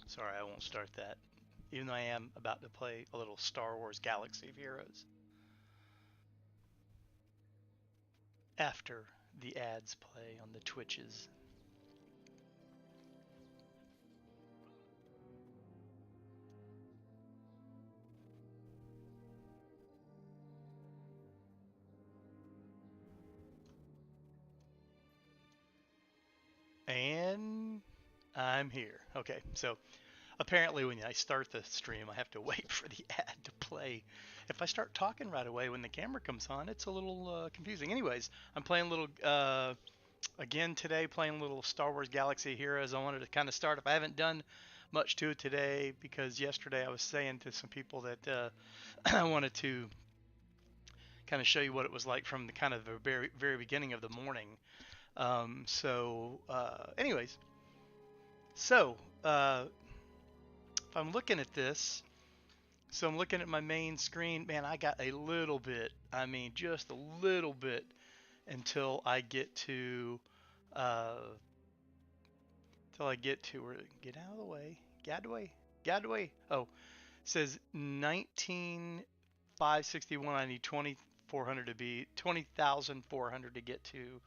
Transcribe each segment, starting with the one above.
Sorry, I won't start that. Even though I am about to play a little Star Wars Galaxy of Heroes. After the ads play on the Twitches. And I'm here. Okay, so apparently when I start the stream, I have to wait for the ad to play. If I start talking right away when the camera comes on, it's a little confusing. Anyways, I'm playing a little, again today, playing a little Star Wars Galaxy Heroes. I wanted to kind of start, if I haven't done much to it today, because yesterday I was saying to some people that I wanted to kind of show you what it was like from the kind of the very, very beginning of the morning. Anyways, so if I'm looking at this, so I'm looking at my main screen, man, I got a little bit, I mean, just a little bit until I get to, uh, till I get to where, get out of the way, get out of the way, get out of the way. Oh, it says 19,561. I need 2,400 to be 20,400 to get to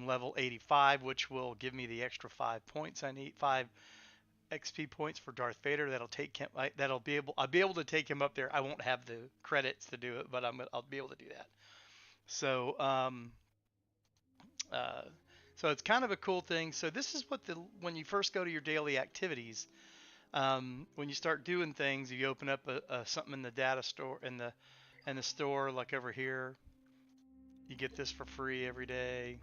level 85, which will give me the extra 5 points. I need 5 XP points for Darth Vader. That'll take him. I'll be able to take him up there. I won't have the credits to do it, but I'll be able to do that. So uh, so it's kind of a cool thing. So this is what the when you first go to your daily activities. When you start doing things, you open up something in the data store in the store, like over here. You get this for free every day.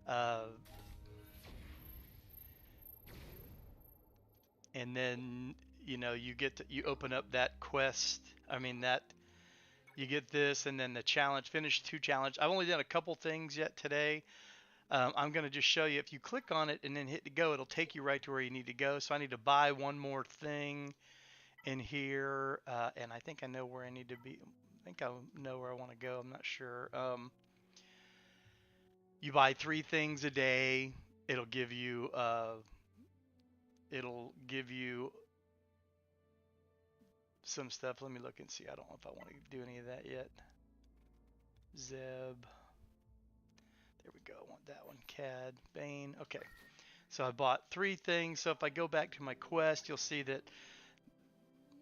Uh, and then you open up that quest. I mean that you get this, and then the challenge, finish 2 challenge. I've only done a couple things yet today. I'm going to just show you. If you click on it and then hit to go, it'll take you right to where you need to go. So I need to buy one more thing in here, and I think I know where I need to be. I think I know where I want to go. I'm not sure. You buy 3 things a day. It'll give you it'll give you some stuff. Let me look and see. I don't know if I want to do any of that yet. Zeb. There we go. I want that one. Cad. Bane. Okay. So I bought 3 things. So if I go back to my quest, you'll see that,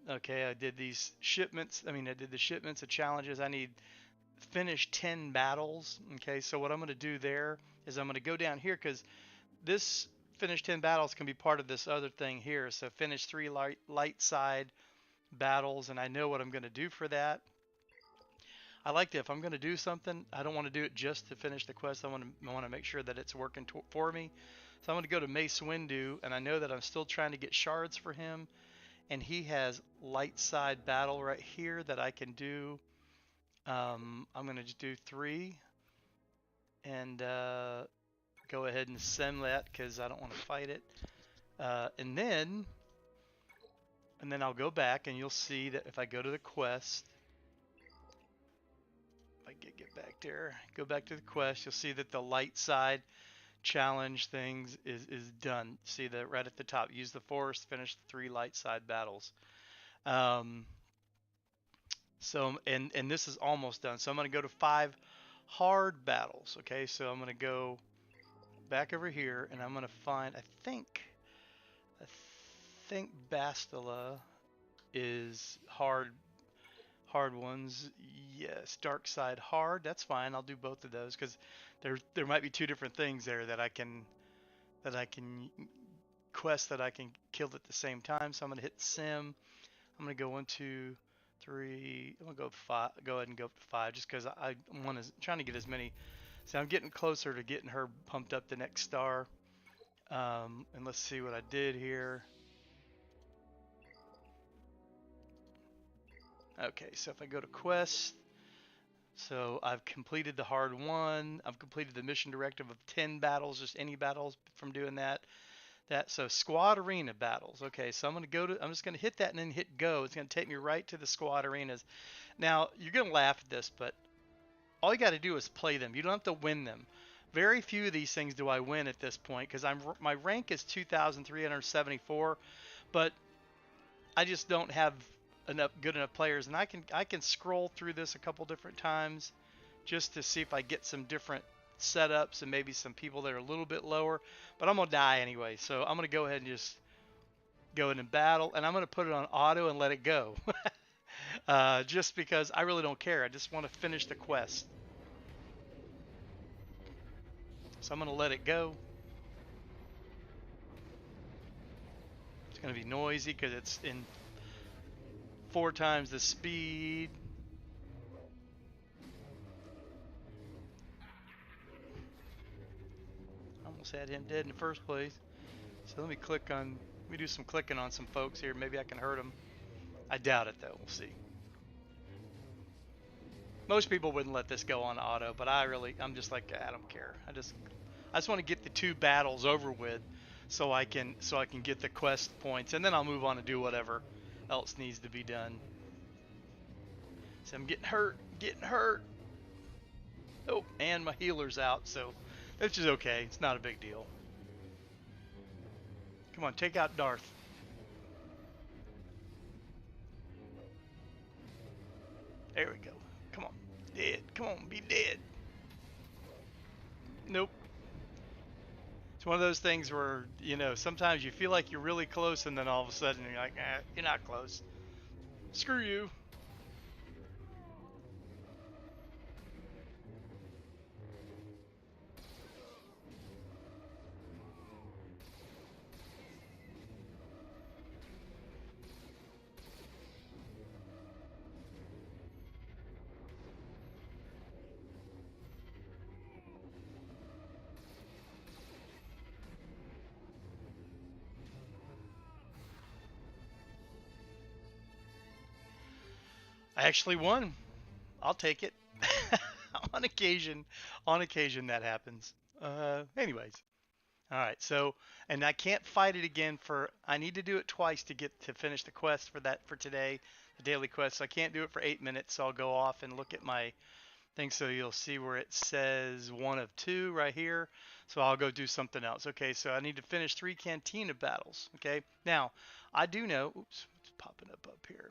okay, I did these shipments. I mean, I did the shipments of challenges. I need finish 10 battles. Okay. So what I'm going to do there is I'm going to go down here because this finish 10 battles can be part of this other thing here. So finish 3 light side battles, and I know what I'm going to do for that. I like to, if I'm going to do something, I don't want to do it just to finish the quest. I want to make sure that it's working for me. So I'm going to go to Mace Windu, and I know that I'm still trying to get shards for him, and he has light side battle right here that I can do. I'm going to just do 3 and go ahead and send that because I don't want to fight it. And then I'll go back, and you'll see that if I go to the quest, if I get back there, go back to the quest, you'll see that the light side challenge things is done. See that right at the top. Use the force, finish the 3 light side battles. So and this is almost done. So I'm going to go to 5 hard battles. Okay, so I'm going to go back over here, and I'm going to find. I think Bastila is hard ones. Yes, dark side hard. That's fine. I'll do both of those because there might be 2 different things there that I can quest that I can kill at the same time. So I'm gonna hit sim. I'm gonna go 1, 2, 3. I'm gonna go 5. Go ahead and go up to 5 just because I want to trying to get as many. So I'm getting closer to getting her pumped up the next star. And let's see what I did here. Okay, so if I go to quest, so I've completed the hard one. I've completed the mission directive of 10 battles, just any battles from doing that. So squad arena battles. Okay, so I'm just gonna hit that and then hit go. It's gonna take me right to the squad arenas. Now you're gonna laugh at this, but all you got to do is play them. You don't have to win them. Very few of these things do I win at this point because my rank is 2,374, but I just don't have enough good enough players, and I can scroll through this a couple different times just to see if I get some different setups and maybe some people that are a little bit lower. But I'm gonna die anyway, so I'm gonna go ahead and just go in and battle, and I'm gonna put it on auto and let it go, just because I really don't care. I just want to finish the quest, so I'm gonna let it go. It's gonna be noisy because it's in 4 times the speed. Almost had him dead in the first place. So let me do some clicking on some folks here. Maybe I can hurt them. I doubt it though. We'll see. Most people wouldn't let this go on auto, but I'm just like, I don't care. I just want to get the 2 battles over with, so I can get the quest points, and then I'll move on and do whatever else needs to be done. So I'm getting hurt. Oh, and my healer's out, so which is okay. It's not a big deal. Come on, take out Darth. There we go. Come on, dead. Come on, be dead. Nope. It's one of those things where, sometimes you feel like you're really close, and then all of a sudden you're like, you're not close. Screw you. I actually won. I'll take it. on occasion, that happens. Anyways. All right. So, and I can't fight it again I need to do it twice to finish the quest for today, the daily quest. So I can't do it for 8 minutes. So I'll go off and look at my thing. So you'll see where it says 1 of 2 right here. So I'll go do something else. Okay. So I need to finish 3 Cantina battles. Okay. Now I do know, oops, it's popping up here.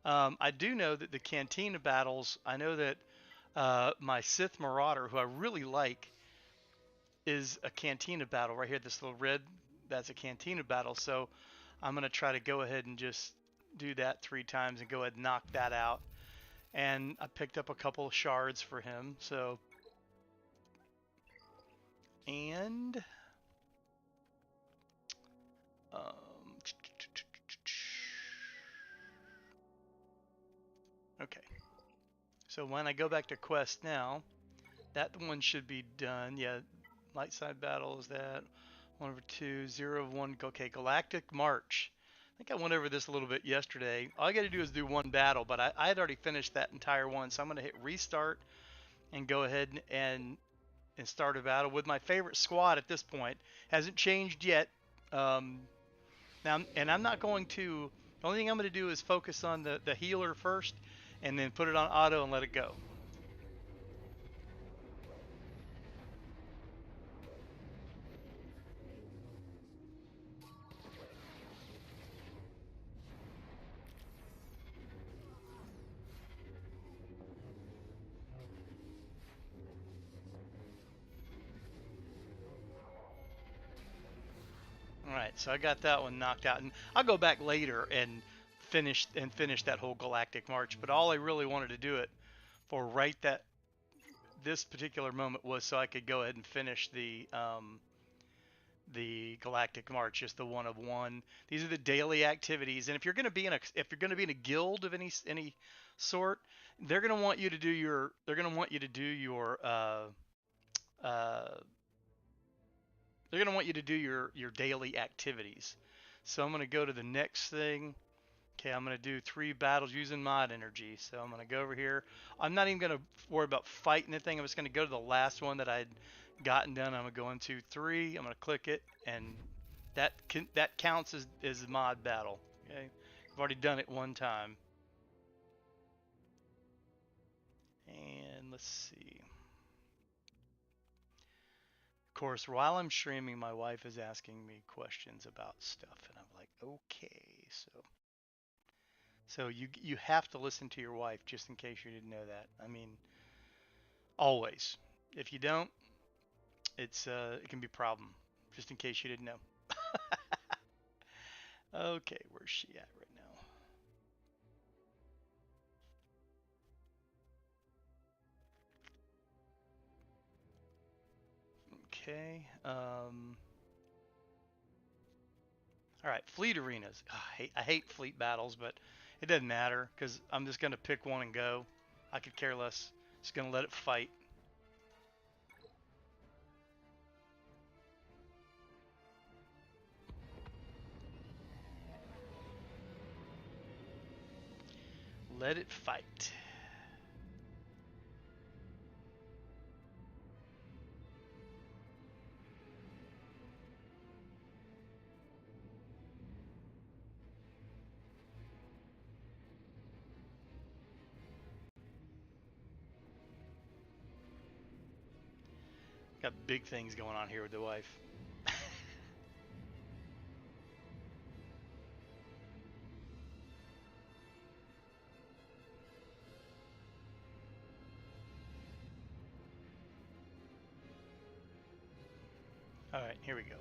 I do know that the Cantina battles, I know that my Sith Marauder, who I really like, is a Cantina battle right here. This little red, that's a Cantina battle. So I'm going to try to go ahead and just do that 3 times and go ahead and knock that out. And I picked up a couple of shards for him. So, and okay. So when I go back to quest now, that one should be done. Yeah, light side battle is that 1 over 2, 0 of 1. Okay, Galactic March. I think I went over this a little bit yesterday. All I got to do is do 1 battle, but I had already finished that entire one. So I'm going to hit restart and go ahead and start a battle with my favorite squad at this point. Hasn't changed yet. Now, and I'm not going to. The only thing I'm going to do is focus on the healer first, and then put it on auto and let it go. All right, so I got that one knocked out, and I'll go back later and finish that whole Galactic March. But all I really wanted to do it for this particular moment was so I could go ahead and finish the Galactic March, just the 1 of 1. These are the daily activities, and if you're going to be in a guild of any sort, they're going to want you to do your daily activities. So I'm going to go to the next thing. Okay, I'm going to do 3 battles using mod energy. So I'm going to go over here. I'm not even going to worry about fighting anything. I'm just going to go to the last one that I'd gotten done. I'm going to go into 3. I'm going to click it, and that counts as a mod battle. Okay, I've already done it 1 time. And let's see. course, while I'm streaming, my wife is asking me questions about stuff, and I'm like, okay, so you have to listen to your wife, just in case you didn't know that. I mean, always. If you don't, it can be a problem. Just in case you didn't know. Okay, where's she at right now? Okay. All right, fleet arenas. I hate fleet battles, but it doesn't matter because I'm just gonna pick one and go. I could care less. Just gonna let it fight. Let it fight. Got big things going on here with the wife. All right, here we go.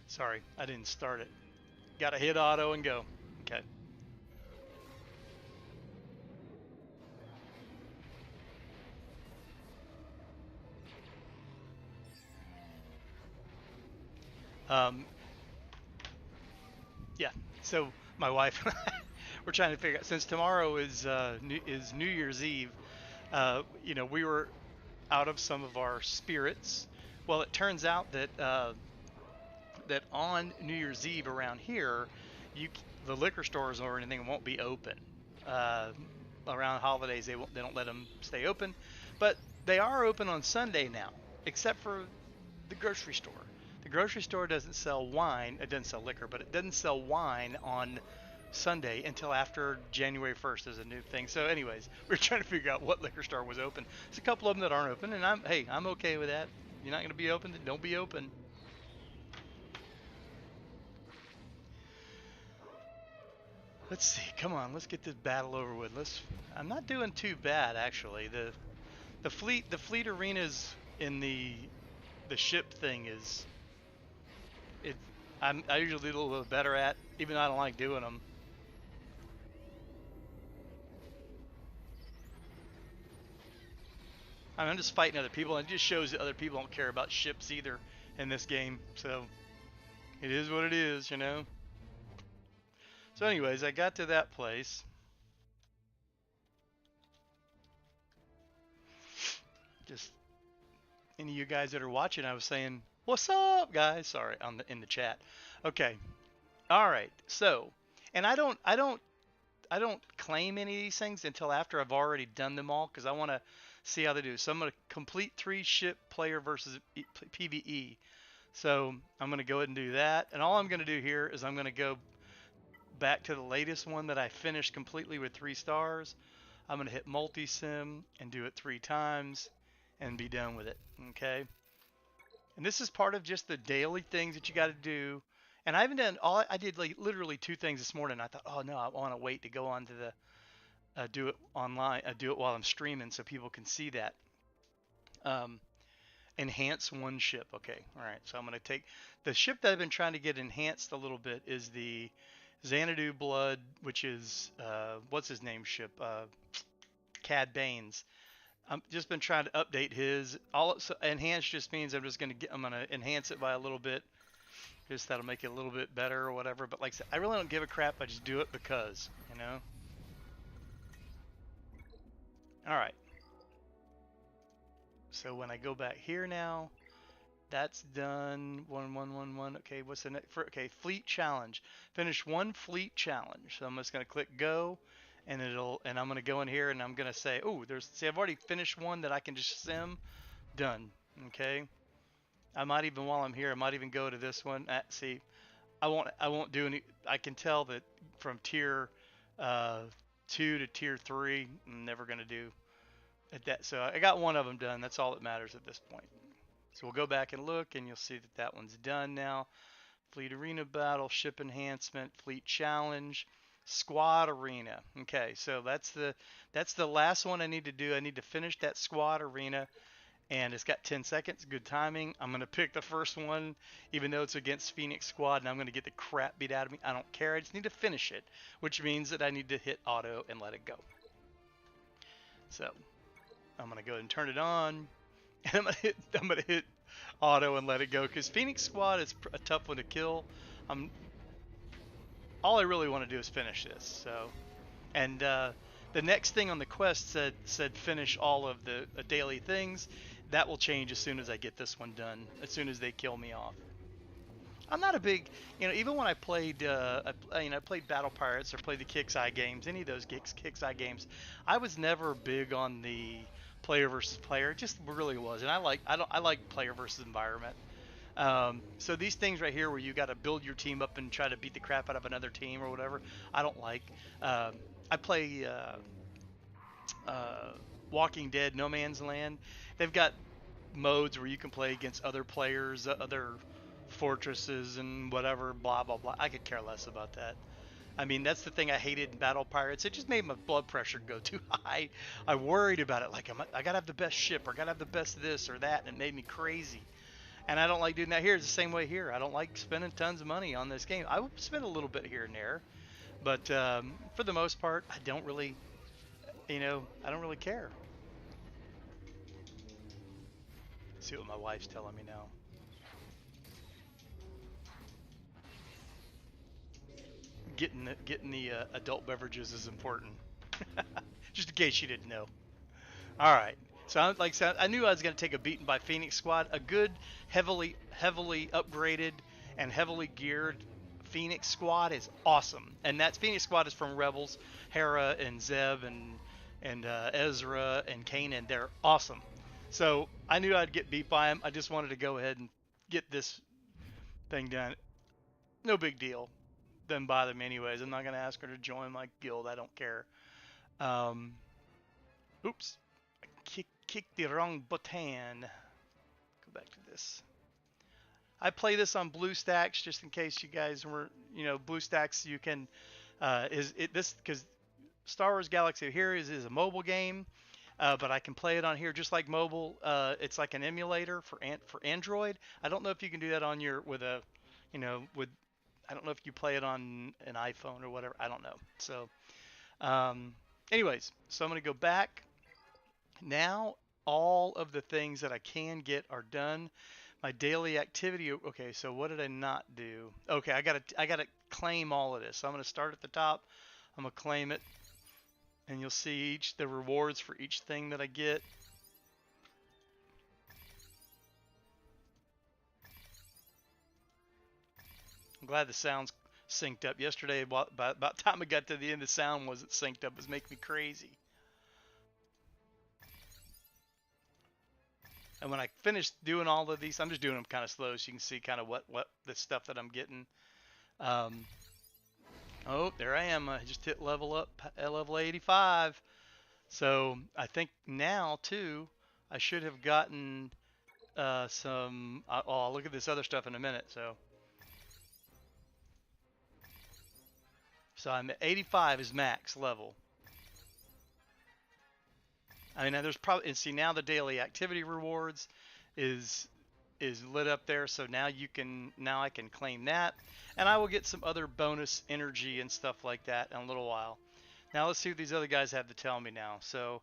Sorry, I didn't start it. Got to hit auto and go. Okay. Um, yeah. So my wife, we're trying to figure out since tomorrow is New Year's Eve. We were out of some of our spirits. Well, it turns out that on New Year's Eve around here, you the liquor stores or anything won't be open. Uh, Around holidays, they don't let them stay open, but they are open on Sunday now, except for the grocery store. The grocery store doesn't sell wine. It doesn't sell liquor, but it doesn't sell wine on Sunday until after January 1st is a new thing. So, anyways, we're trying to figure out what liquor store was open. There's a couple of them that aren't open, and I'm okay with that. You're not going to be open, then don't be open. Let's see. Come on, let's get this battle over with. I'm not doing too bad actually. The fleet arenas in the ship thing is it. I usually do a little bit better at, even though I don't like doing them. I'm just fighting other people, and it just shows that other people don't care about ships either in this game. So it is what it is, you know. So, anyways, I got to that place. Just any of you guys that are watching, I was saying, "What's up, guys?" Sorry, in the chat. Okay. All right. So, and I don't claim any of these things until after I've already done them all because I want to see how they do. So I'm going to complete 3 ship player versus PvE. So I'm going to go ahead and do that. And all I'm going to do here is I'm going to go back to the latest one that I finished completely with 3 stars. I'm going to hit multi-sim and do it 3 times and be done with it. Okay. And this is part of just the daily things that you got to do. And I haven't done all. I did like literally 2 things this morning. I thought, oh no, I want to wait to go on to the do it online. Do it while I'm streaming so people can see that. Um, Enhance one ship. Okay, all right. So I'm going to take the ship that I've been trying to get enhanced a little bit is the Xanadu Blood, which is what's his name ship? Cad Bane's. I've just been trying to update his. All so enhance just means I'm gonna enhance it by a little bit. Just that'll make it a little bit better or whatever. But like I said, I really don't give a crap. I just do it because, you know. All right. So when I go back here now, that's done. 1111. Okay, what's the next? Okay, fleet challenge. Finish 1 fleet challenge. So I'm just gonna click go, and I'm gonna go in here and I'm gonna say, oh, I've already finished one that I can just sim. Done. Okay. I might even while I'm here, I might even go to this one. See, I won't do any. I can tell that from tier uh, 2 to tier 3, I'm never gonna do at that. So I got one of them done. That's all that matters at this point. So we'll go back and look, and you'll see that that one's done now. Fleet Arena Battle, Ship Enhancement, Fleet Challenge, Squad Arena. Okay, so that's the last one I need to do. I need to finish that Squad Arena, and it's got 10 seconds. Good timing. I'm going to pick the first one, even though it's against Phoenix Squad, and I'm going to get the crap beat out of me. I don't care. I just need to finish it, which means that I need to hit auto and let it go. So I'm going to go ahead and turn it on, and I'm gonna hit auto and let it go, because Phoenix Squad is a tough one to kill. All I really want to do is finish this. So, and the next thing on the quest said finish all of the daily things. That will change as soon as I get this one done. As soon as they kill me off. I'm not a big, even when I played, I played Battle Pirates or played the Kixeye games, any of those Kixeye games, I was never big on the player versus player. It just really was, and I like player versus environment. So these things right here, where you got to build your team up and try to beat the crap out of another team or whatever, I don't like. I play Walking Dead, No Man's Land. They've got modes where you can play against other players, other fortresses, and whatever, blah blah blah. I could care less about that. I mean, that's the thing I hated in Battle Pirates. It just made my blood pressure go too high. I worried about it, like I gotta have the best ship, or I gotta have the best this or that, and it made me crazy. And I don't like doing that here. It's the same way here. I don't like spending tons of money on this game. I will spend a little bit here and there, but for the most part, I don't really, I don't really care. Let's see what my wife's telling me now. Getting the adult beverages is important. Just in case you didn't know. All right. So I knew I was going to take a beating by Phoenix Squad. A good, heavily upgraded and heavily geared Phoenix Squad is awesome. And that Phoenix Squad is from Rebels, Hera and Zeb and Ezra and Kanan. They're awesome. So I knew I'd get beat by them. I just wanted to go ahead and get this thing done. No big deal. Doesn't bother me anyways. I'm not going to ask her to join my guild. I don't care. Oops. Kick the wrong button. Go back to this. I play this on BlueStacks just in case you guys weren't, BlueStacks. You can because Star Wars Galaxy here is a mobile game, but I can play it on here just like mobile. It's like an emulator for Android. I don't know if you can do that on your with a, with. I don't know if you play it on an iPhone or whatever. I don't know. So, anyways, so I'm gonna go back. Now all of the things that I can get are done. My daily activity. Okay, so what did I not do? Okay, I gotta claim all of this. So I'm gonna start at the top. I'm gonna claim it, and you'll see the rewards for each thing that I get. I'm glad the sound's synced up. Yesterday, about the time I got to the end, the sound wasn't synced up. It was making me crazy. And when I finish doing all of these, I'm just doing them kind of slow so you can see kind of what the stuff that I'm getting. Oh, there I am. I just hit level up, level 85. So I think now, too, I should have gotten some... I'll look at this other stuff in a minute. So I'm at 85 is max level. I mean, there's probably, and see now the daily activity rewards is lit up there. So now I can claim that, and I will get some other bonus energy and stuff like that in a little while. Now let's see what these other guys have to tell me now. So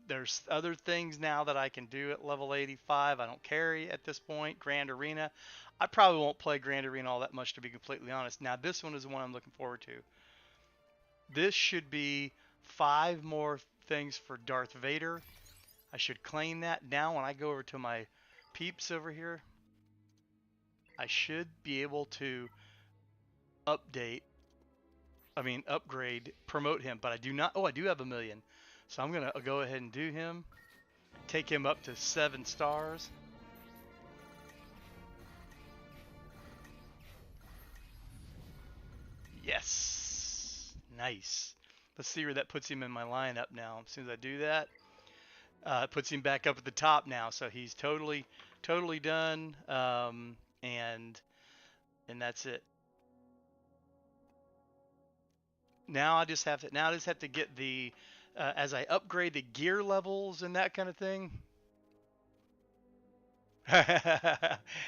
there's other things now that I can do at level 85. I don't carry at this point. Grand Arena. I probably won't play Grand Arena all that much, to be completely honest. Now this one is the one I'm looking forward to. This should be 5 more things for Darth Vader. I should claim that. Now when I go over to my peeps over here, I should be able to upgrade, promote him, but I do not. Oh, I do have 1 million. So I'm going to go ahead and do him. Take him up to 7 stars. Yes. Nice. Let's see where that puts him in my lineup now. As soon as I do that, It puts him back up at the top now, so he's totally done. And that's it. Now I just have to get the as I upgrade the gear levels and that kind of thing.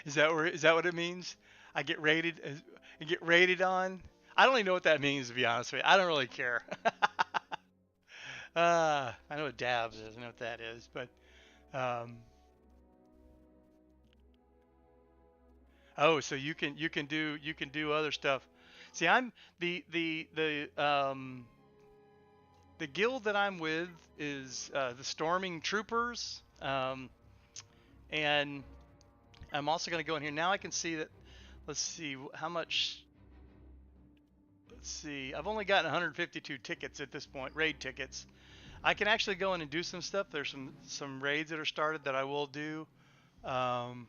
Is that what it means? I get rated and get rated on. I don't even know what that means, to be honest with you. I don't really care. I know what dabs is. I know what that is, but um, oh, so you can do other stuff. See, I'm the guild that I'm with is the Storming Troopers, and I'm also going to go in here now. I can see that. Let's see how much. Let's see. I've only gotten 152 tickets at this point, raid tickets. I can actually go in and do some stuff. There's some raids that are started that I will do. Um,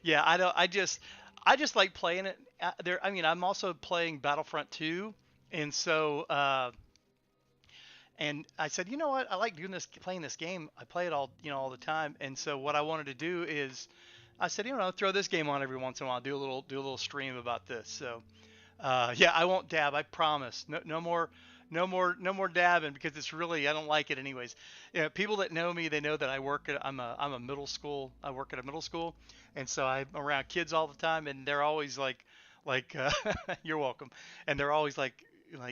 yeah, I don't. I just like playing it. There. I mean, I'm also playing Battlefront 2, and so and I said, you know what? I like doing this, playing this game. I play it all, all the time. And so what I wanted to do is, I said, throw this game on every once in a while. Do a little stream about this. So, yeah, I won't dab. I promise. No more, no more dabbing because it's really I don't like it anyways. People that know me, they know that I'm a middle school. I work at a middle school, and so I'm around kids all the time, and they're always like you're welcome, and they're always like,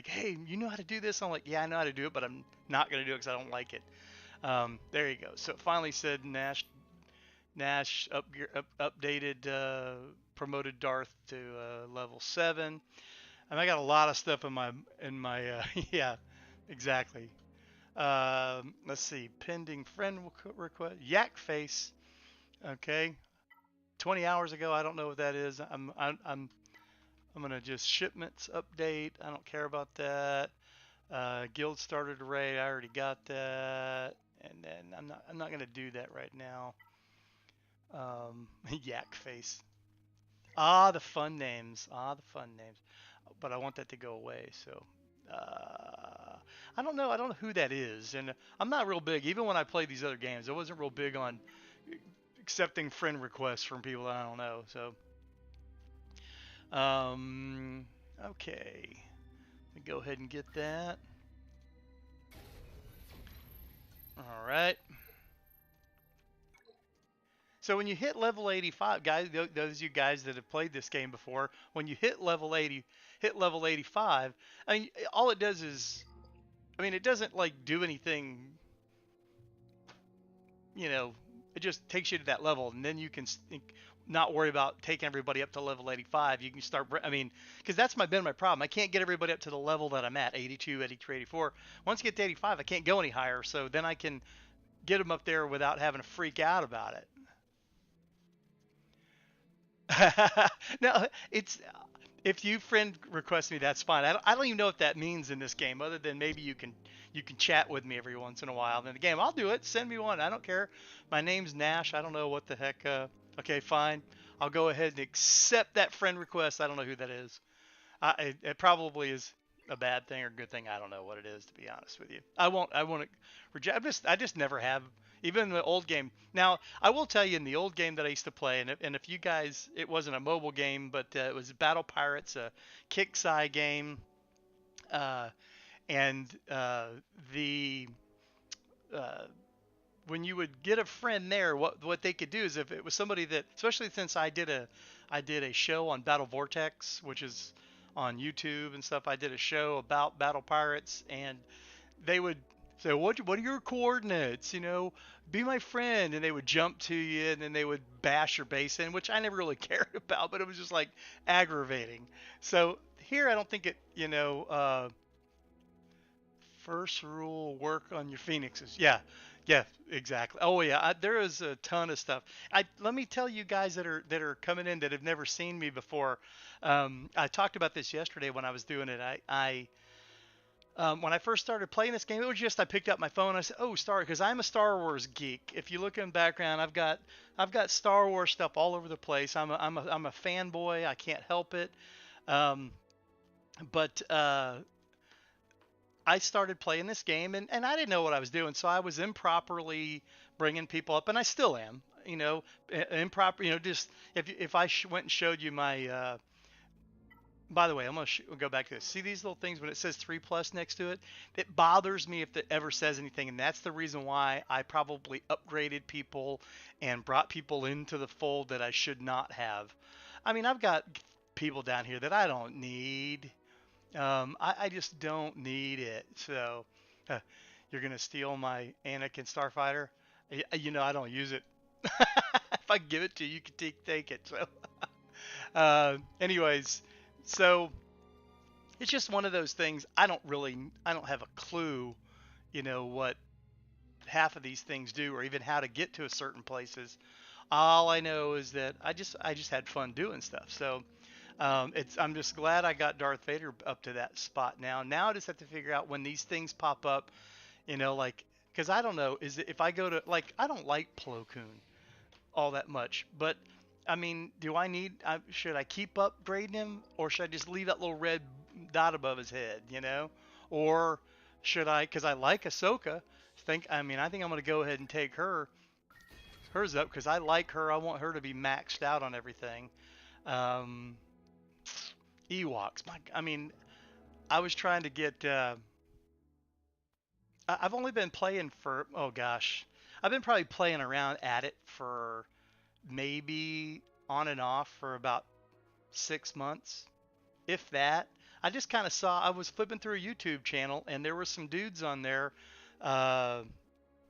hey, you know how to do this? I'm like, yeah, I know how to do it, but I'm not gonna do it because I don't like it. There you go. So it finally said updated, promoted Darth to level 7. And I got a lot of stuff in my yeah, exactly. Let's see, pending friend request, Yak Face. Okay, 20 hours ago. I don't know what that is. I'm gonna just shipments update. I don't care about that. Guild started array. I already got that, and then I'm not gonna do that right now. Yak Face. Ah, the fun names. Ah, the fun names. But I want that to go away. So I don't know. I don't know who that is, and I'm not real big. Even when I played these other games, I wasn't real big on accepting friend requests from people that I don't know. So okay, let me go ahead and get that. All right. So when you hit level 85, guys, those of you guys that have played this game before, when you hit level 85, I mean, all it does is, I mean, it doesn't like do anything, you know, it just takes you to that level, and then you can not worry about taking everybody up to level 85. You can start, I mean, because that's been my problem. I can't get everybody up to the level that I'm at, 82, 83, 84. Once you get to 85, I can't go any higher, so then I can get them up there without having to freak out about it. No, it's if you friend request me, that's fine. I don't even know what that means in this game, other than maybe you can chat with me every once in a while. In the game, I'll do it. Send me one. I don't care. My name's Nash. I don't know what the heck. Okay, fine. I'll go ahead and accept that friend request. I don't know who that is. It probably is a bad thing or good thing. I don't know what it is, to be honest with you. I won't reject. I just never have. Even in the old game. Now, I will tell you, in the old game that I used to play, and if you guys, it wasn't a mobile game, but it was Battle Pirates, a Kixeye game, uh, and the uh, when you would get a friend there, what they could do is if it was somebody that, especially since I did a show on Battle Vortex, which is on YouTube and stuff. I did a show about Battle Pirates, and they would say, what are your coordinates? Be my friend. And they would jump to you, and then they would bash your base in, which I never really cared about, but it was just like aggravating. So here, I don't think it, first rule, work on your phoenixes. Yeah, yeah, exactly. Oh yeah, there is a ton of stuff. Let me tell you guys that are coming in that have never seen me before. I talked about this yesterday when I was doing it. When I first started playing this game, it was just I picked up my phone. I said, "Oh, because I'm a Star Wars geek. If you look in the background, I've got Star Wars stuff all over the place. I'm a fanboy. I can't help it. Um, But I started playing this game, and I didn't know what I was doing, so I was improperly bringing people up, and I still am. Improper. Just if I went and showed you my. By the way, I'm gonna go back to this. See these little things when it says 3+ next to it? It bothers me if it ever says anything, and that's the reason why I probably upgraded people and brought people into the fold that I should not have. I mean, I've got people down here that I don't need. I just don't need it. So, uh, you're gonna steal my Anakin Starfighter? I don't use it. If I give it to you, you can take it. So, anyways, so it's just one of those things. I don't have a clue, what half of these things do, or even how to get to a certain places. All I know is that I just had fun doing stuff. So I'm just glad I got Darth Vader up to that spot now. Now I just have to figure out when these things pop up, like, because I don't know, is it if I go to, like, I don't like Plo Koon all that much, but I mean, should I keep upgrading him, or should I just leave that little red dot above his head? Or should I, because I like Ahsoka, I think I'm going to go ahead and take hers up because I like her. I want her to be maxed out on everything. Um, Ewoks. I mean, I was trying to get. I've only been playing for. Oh gosh, I've been probably playing around at it for maybe on and off for about 6 months, if that. I just kind of saw. I was flipping through a YouTube channel and there were some dudes on there. Uh,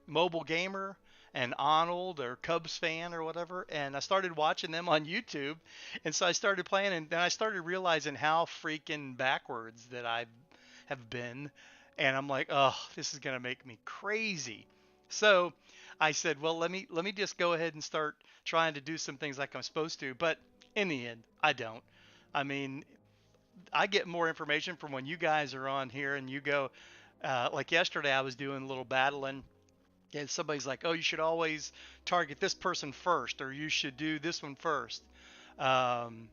Mobile Gamer and Arnold or Cubs fan or whatever, and I started watching them on YouTube, and so I started playing, and then I started realizing how freaking backwards that I have been, and I'm like, oh, this is gonna make me crazy. So I said, well, let me just go ahead and start trying to do some things like I'm supposed to, but in the end, I don't. I mean, I get more information from when you guys are on here and you go, like yesterday, I was doing a little battling and somebody's like, "Oh, you should always target this person first, or you should do this one first." Um,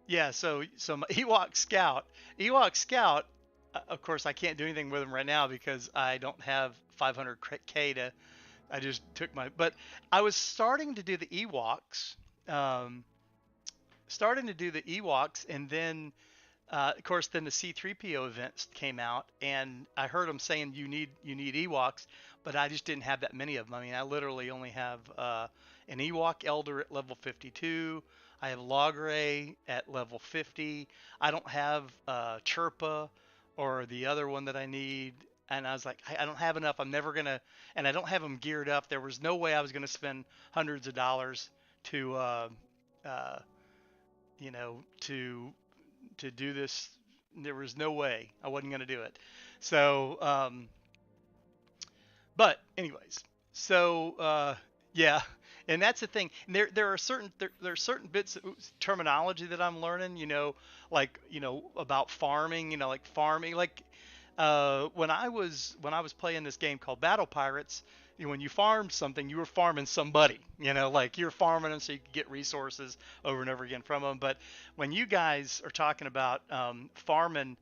yeah, so my Ewok Scout. Of course, I can't do anything with him right now because I don't have 500k to. I just took my, but I was starting to do the Ewoks, um, and then of course, then the C3PO events came out, and I heard them saying you need Ewoks, but I just didn't have that many of them. I mean, I literally only have an Ewok Elder at level 52. I have Logray at level 50. I don't have Chirpa or the other one that I need. And I was like, I don't have enough. I'm never gonna, and I don't have them geared up. There was no way I was gonna spend hundreds of dollars to, uh, to do this. There was no way I wasn't going to do it. So, but anyways, so yeah, and that's the thing. And there are certain bits of terminology that I'm learning. Like about farming. Like farming. Like when I was playing this game called Battle Pirates, when you farmed something, you were farming somebody. Like you're farming them so you could get resources over and over again from them. But when you guys are talking about farming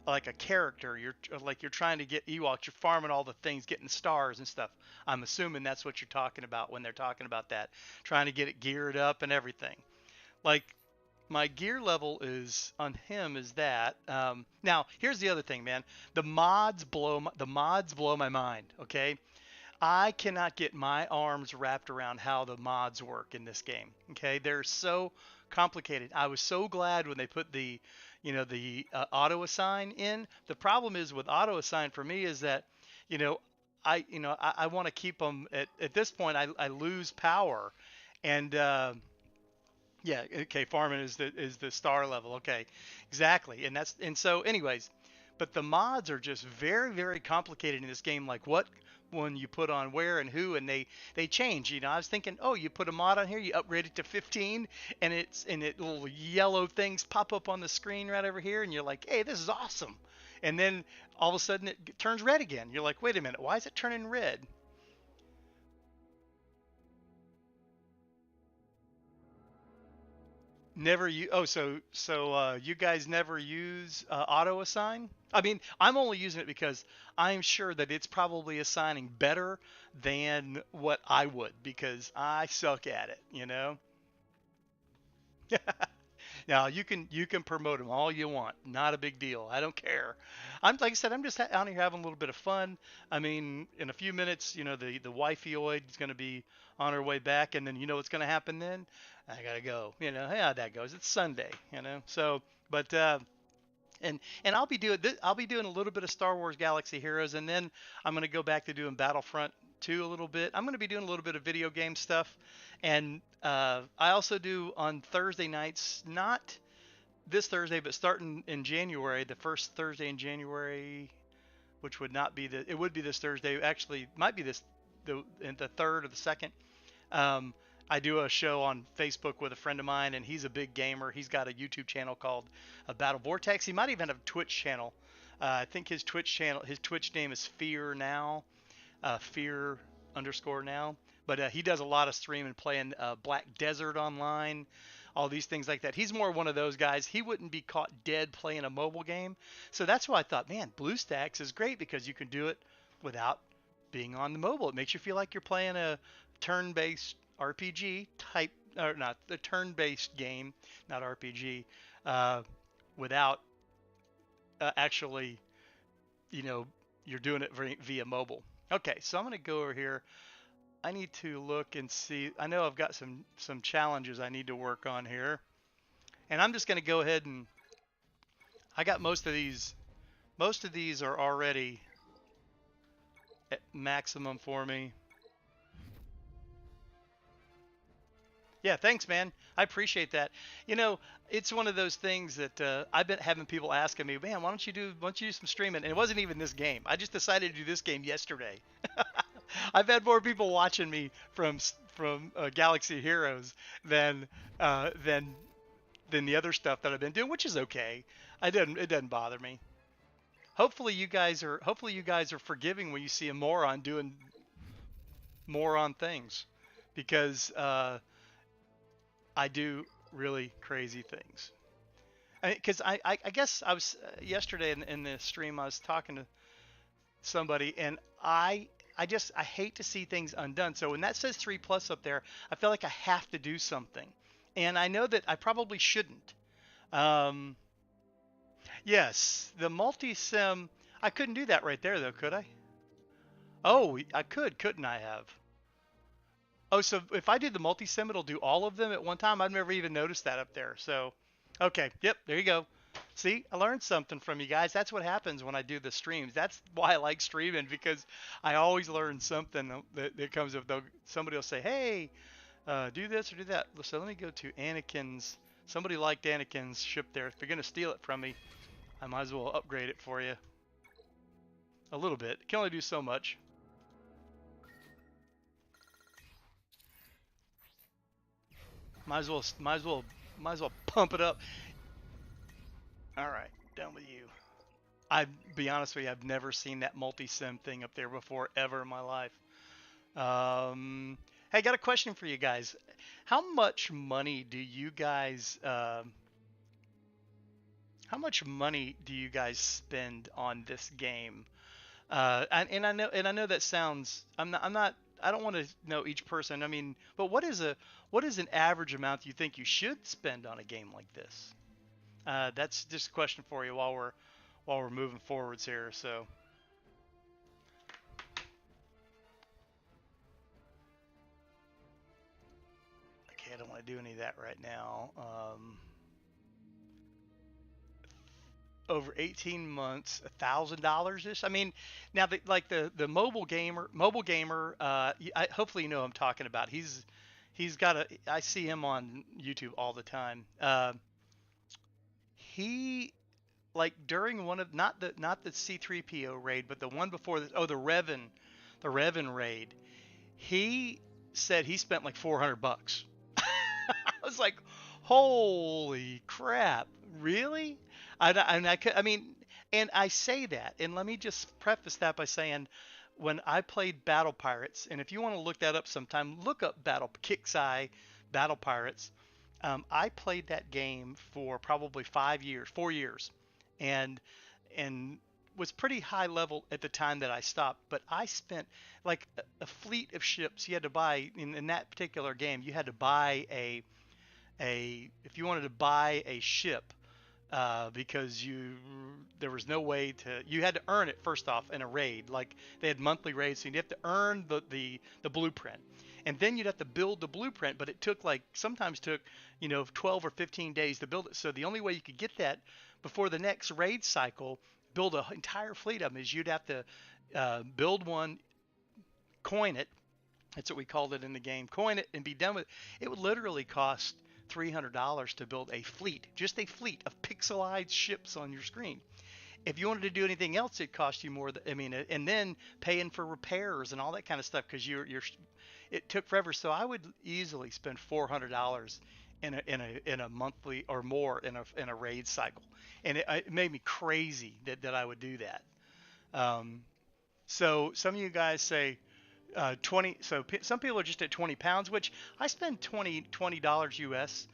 like a character, you're trying to get Ewoks, you're farming all the things, getting stars and stuff. I'm assuming that's what you're talking about when they're talking about that, trying to get it geared up and everything. Like my gear level is on him is that. Now here's the other thing, man. The mods blow my mind. Okay, I cannot get my arms wrapped around how the mods work in this game. Okay, they're so complicated. I was so glad when they put the auto assign in. The problem is with auto assign for me is that you know I want to keep them at this point. I lose power, and yeah, okay, farming is the star level. Okay, exactly, and so anyways, but the mods are just very very complicated in this game. Like what one you put on where and who, and they change. I was thinking, oh, you put a mod on here, you upgrade it to 15, and little yellow things pop up on the screen right over here, and you're like, hey, this is awesome. And then all of a sudden it turns red again. You're like, wait a minute, why is it turning red? Never you. Oh, you guys never use auto assign? I mean, I'm only using it because I'm sure that it's probably assigning better than what I would because I suck at it. Now you can promote them all you want. Not a big deal. I don't care. I'm like I said. I'm just out here having a little bit of fun. I mean, in a few minutes, the wifeoid is going to be on her way back, and then you know what's going to happen then? I gotta go. Hey, how that goes. It's Sunday. So, but and I'll be doing a little bit of Star Wars Galaxy Heroes, and then I'm going to go back to doing Battlefront 2 a little bit. I'm going to be doing a little bit of video game stuff, and I also do on Thursday nights, not this Thursday, but starting in January, the first Thursday in January, which would not be it would be this Thursday. Actually, might be the third or the second. Um, I do a show on Facebook with a friend of mine, and he's a big gamer. He's got a YouTube channel called Battle Vortex. He might even have a Twitch channel. I think his Twitch name is Fear Now, Fear underscore Now. But he does a lot of streaming, playing Black Desert online, all these things like that. He's more one of those guys. He wouldn't be caught dead playing a mobile game. So that's why I thought, man, BlueStacks is great because you can do it without being on the mobile. It makes you feel like you're playing a turn-based RPG type, or not the turn-based game, not RPG, uh, without actually, you're doing it via mobile. Okay, so I'm going to go over here. I need to look and see. I know I've got some challenges I need to work on here, and I'm just going to go ahead and I got most of these. Most of these are already at maximum for me. Yeah, thanks, man. I appreciate that. It's one of those things that I've been having people asking me, man, why don't you do some streaming? And it wasn't even this game. I just decided to do this game yesterday. I've had more people watching me from Galaxy Heroes than the other stuff that I've been doing, which is okay. It doesn't bother me. Hopefully you guys are forgiving when you see a moron doing moron things, because I do really crazy things. Because I guess I was yesterday in the stream, I was talking to somebody, and I hate to see things undone. So when that says 3+ up there, I feel like I have to do something, and I know that I probably shouldn't. Um, yes, the multi-sim. I couldn't do that right there though, could I? Oh, I could, couldn't I have? Oh, so if I did the multi-sim, it'll do all of them at one time? I've never even noticed that up there. So, okay. Yep, there you go. See, I learned something from you guys. That's what happens when I do the streams. That's why I like streaming, because I always learn something that comes up. Somebody will say, hey, do this or do that. So let me go to Anakin's. Somebody liked Anakin's ship there. If you're going to steal it from me, I might as well upgrade it for you a little bit. Can only do so much. Might as well pump it up. All right, done with you. I'd be honest with you, I've never seen that multi-sim thing up there before ever in my life. Hey, I got a question for you guys. How much money do you guys spend on this game? And I know that sounds. I'm not. I don't want to know each person. I mean, but what is an average amount you think you should spend on a game like this? That's just a question for you while we're moving forwards here. So, okay, I don't want to do any of that right now. Over 18 months, $1,000 ish. I mean, now the mobile gamer. Hopefully you know who I'm talking about. He's got a. I see him on YouTube all the time. He like during one of not the C3PO raid, but the one before the Revan raid. He said he spent like $400. I was like, holy crap, really? I mean, and I say that, and let me just preface that by saying, when I played Battle Pirates, and if you want to look that up sometime, look up Kixeye Battle Pirates. I played that game for probably 5 years, 4 years, and and was pretty high level at the time that I stopped. But I spent like a fleet of ships. You had to buy in that particular game. You had to buy a if you wanted to buy a ship, because there was no way to, you had to earn it first off in a raid. Like they had monthly raids, so you'd have to earn the blueprint, and then you'd have to build the blueprint. But it took like, sometimes took 12 or 15 days to build it. So the only way you could get that before the next raid cycle, build an entire fleet of them, is you'd have to build one, coin it. That's what we called it in the game. Coin it and be done with it. It would literally cost $300 to build a fleet, just a fleet of pixelized ships on your screen. If you wanted to do anything else, it cost you more. I mean, and then paying for repairs and all that kind of stuff, because it took forever. So I would easily spend $400 in a monthly or more in a raid cycle, and it made me crazy that I would do that. Um, so some of you guys say 20. So some people are just at 20 pounds, which I spend $20 US,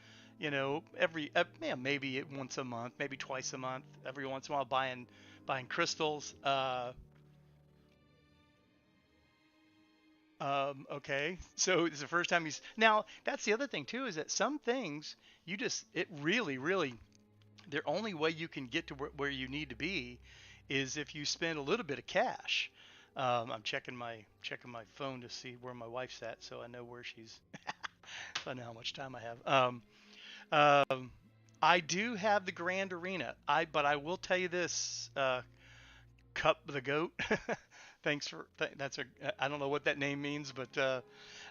every yeah, maybe once a month, maybe twice a month, every once in a while, buying crystals. Okay, so it's the first time he's, now that's the other thing too, is that some things it really, really, the only way you can get to where you need to be is if you spend a little bit of cash. I'm checking my phone to see where my wife's at, so I know where she's. So I know how much time I have. Um, I do have the Grand Arena. But I will tell you this, Cup the Goat. Thanks for that's a, I don't know what that name means, but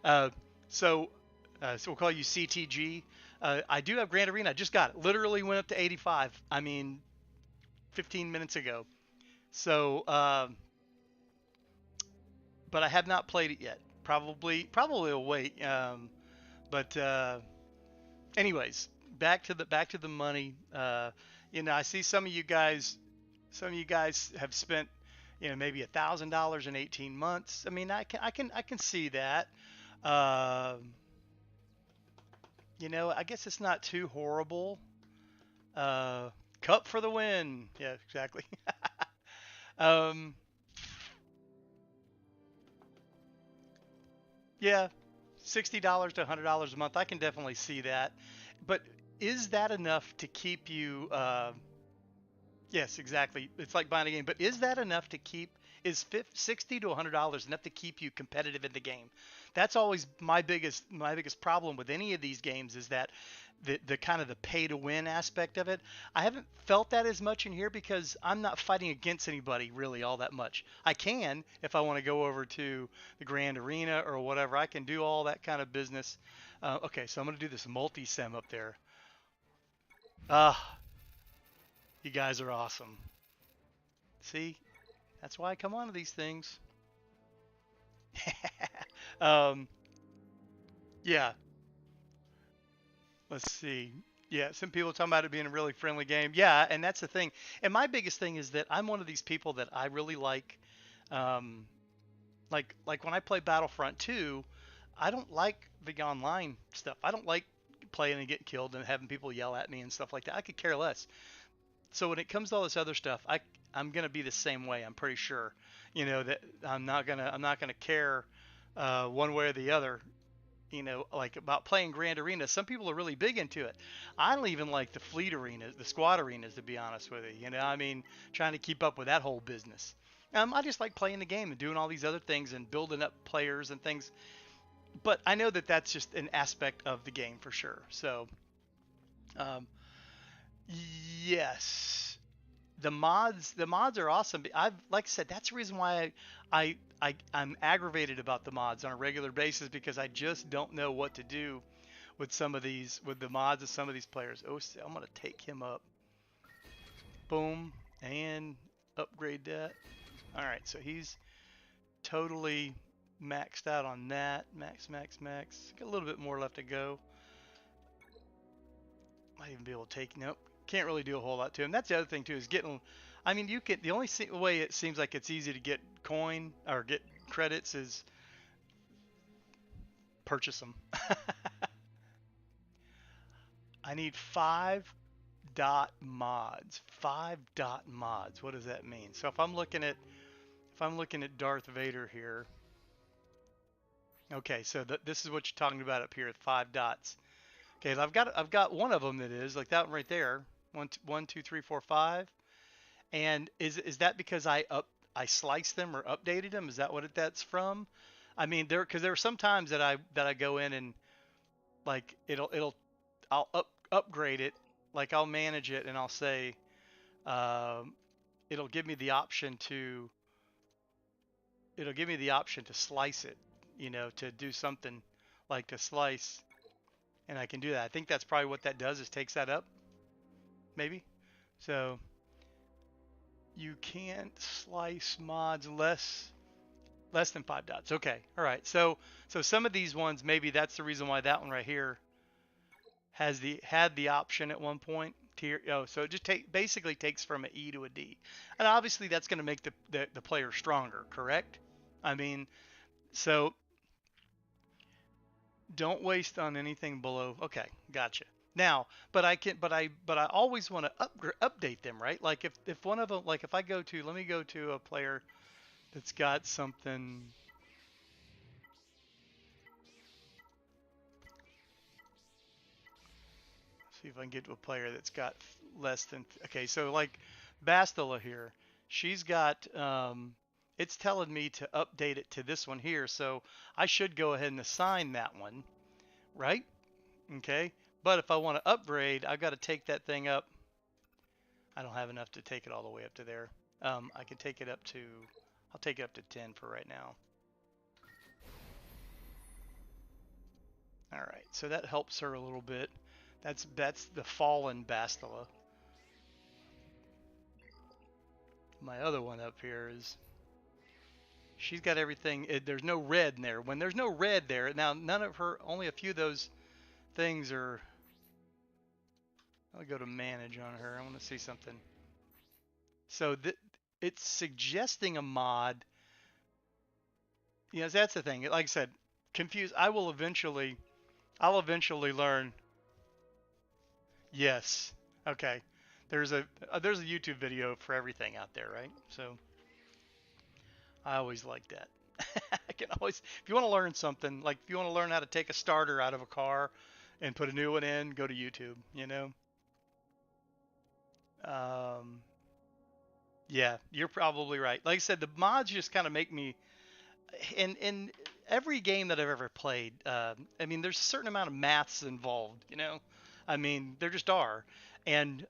uh, so so we'll call you CTG. I do have Grand Arena. I just got it. Literally went up to 85. I mean, 15 minutes ago. So, but I have not played it yet. Probably will wait. But anyways, back to the money. I see some of you guys have spent, maybe $1,000 in 18 months. I mean, I can see that. Um, I guess it's not too horrible. Uh, Cup for the win. Yeah, exactly. um, yeah, $60 to $100 a month. I can definitely see that. But is that enough to keep you? Yes, exactly. It's like buying a game. But is that enough to keep? Is 60 to $100 enough to keep you competitive in the game? That's always my biggest problem with any of these games, is that the kind of the pay to win aspect of it. I haven't felt that as much in here because I'm not fighting against anybody really all that much. I can, if I want to go over to the Grand Arena or whatever. I can do all that kind of business. Okay, so I'm going to do this multi-sim up there. Ah, you guys are awesome. See, that's why I come on to these things. um, yeah, let's see. Yeah, some people talking about it being a really friendly game. Yeah, and that's the thing. And my biggest thing is that I'm one of these people that I really um, like when I play Battlefront 2, I don't like the online stuff. I don't like playing and getting killed and having people yell at me and stuff like that. I could care less. So when it comes to all this other stuff, I'm gonna be the same way. I'm pretty sure. That I'm not gonna care one way or the other. Like about playing Grand Arena. Some people are really big into it. I don't even like the fleet arenas, the squad arenas, to be honest with you. I mean, trying to keep up with that whole business. I just like playing the game and doing all these other things and building up players and things. But I know that that's just an aspect of the game for sure. So, um, yes, the mods are awesome. I've like I said, that's the reason why I'm aggravated about the mods on a regular basis, because I just don't know what to do with the mods of some of these players. Oh, I'm gonna take him up. Boom, and upgrade that. All right, so he's totally maxed out on that. Max, max, max. Got a little bit more left to go. Might even be able to take. Nope. Can't really do a whole lot to him. That's the other thing too, is getting. I mean, you can. The only way it seems like it's easy to get coin or get credits is purchase them. I need 5.mods. 5.mods. What does that mean? So if I'm looking at Darth Vader here, okay, so this is what you're talking about up here at 5 dots. Okay, I've got one of them that is like that one right there. One, two, three, four, five. And is that because I sliced them or updated them? Is that what that's from? I mean, because there are some times that I go in and like I'll upgrade it, like I'll manage it and I'll say um, it'll give me the option to slice it, to do something like to slice, and I can do that. I think that's probably what that does, is takes that up, maybe. So you can't slice mods less than 5 dots. Okay, all right. So some of these ones, maybe that's the reason why that one right here had the option at one point. So it just basically takes from an E to a D, and obviously that's going to make the player stronger, correct? I mean, so don't waste on anything below. Okay, gotcha. Now, but I always want to update them, right? Like if one of them, like if I go to, let me go to a player that's got something. See if I can get to a player that's got less than. Okay, so like Bastila here, she's got. It's telling me to update it to this one here, so I should go ahead and assign that one, right? Okay, but if I want to upgrade, I've got to take that thing up. I don't have enough to take it all the way up to there. I can take it up to. I'll take it up to 10 for right now. All right, so that helps her a little bit. That's the fallen Bastila. My other one up here is, she's got everything. There's no red in there. When there's no red there, now only a few of those things are. I'll go to manage on her. I want to see something. So it's suggesting a mod. Yes, that's the thing. Like I said, confused. I'll eventually learn. Yes. Okay. There's a YouTube video for everything out there, right? So I always like that. I can always, if you want to learn something, like if you want to learn how to take a starter out of a car and put a new one in, go to YouTube, Yeah, you're probably right. Like I said, the mods just kind of make me, in every game that I've ever played, I mean, there's a certain amount of maths involved, I mean, there just are, and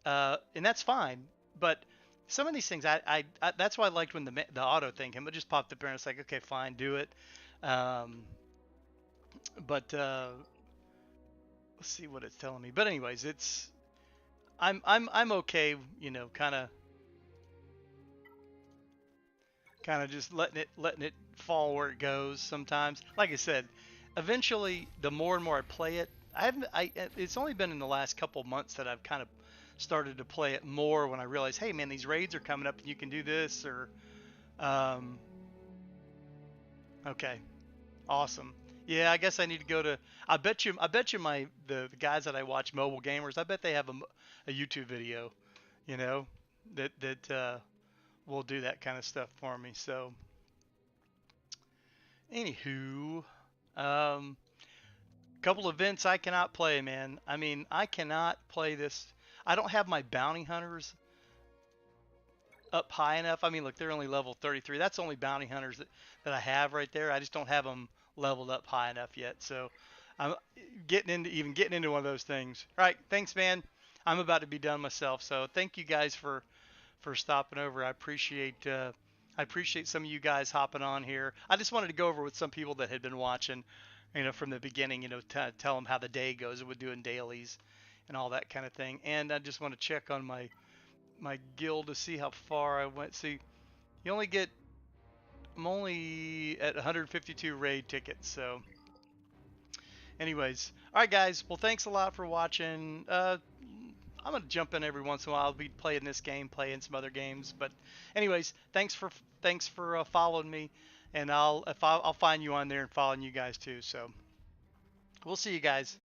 that's fine. But some of these things, I that's why I liked when the auto thing came. It just popped up there, and it's like, okay, fine, do it. But let's see what it's telling me. But anyways, I'm okay, kind of just letting it fall where it goes sometimes. Like I said, eventually, the more and more I play it, it's only been in the last couple months that I've kind of started to play it more, when I realize, hey man, these raids are coming up and you can do this, or okay, awesome. Yeah, I guess I need to go to. I bet you the guys that I watch, mobile gamers, I bet they have a YouTube video, that will do that kind of stuff for me. So, anywho, couple events I cannot play, man. I mean, I cannot play this. I don't have my bounty hunters up high enough. I mean, look, they're only level 33. That's only bounty hunters that I have right there. I just don't have them leveled up high enough yet. So I'm getting into one of those things. All right, thanks, man. I'm about to be done myself. So thank you guys for stopping over. I appreciate some of you guys hopping on here. I just wanted to go over with some people that had been watching, from the beginning, tell them how the day goes with doing dailies and all that kind of thing. And I just want to check on my guild to see how far I went. See, I'm only at 152 raid tickets. So anyways, all right, guys. Well, thanks a lot for watching. I'm going to jump in every once in a while. I'll be playing this game, playing some other games. But anyways, thanks for following me. And I'll find you on there and following you guys too. So we'll see you guys.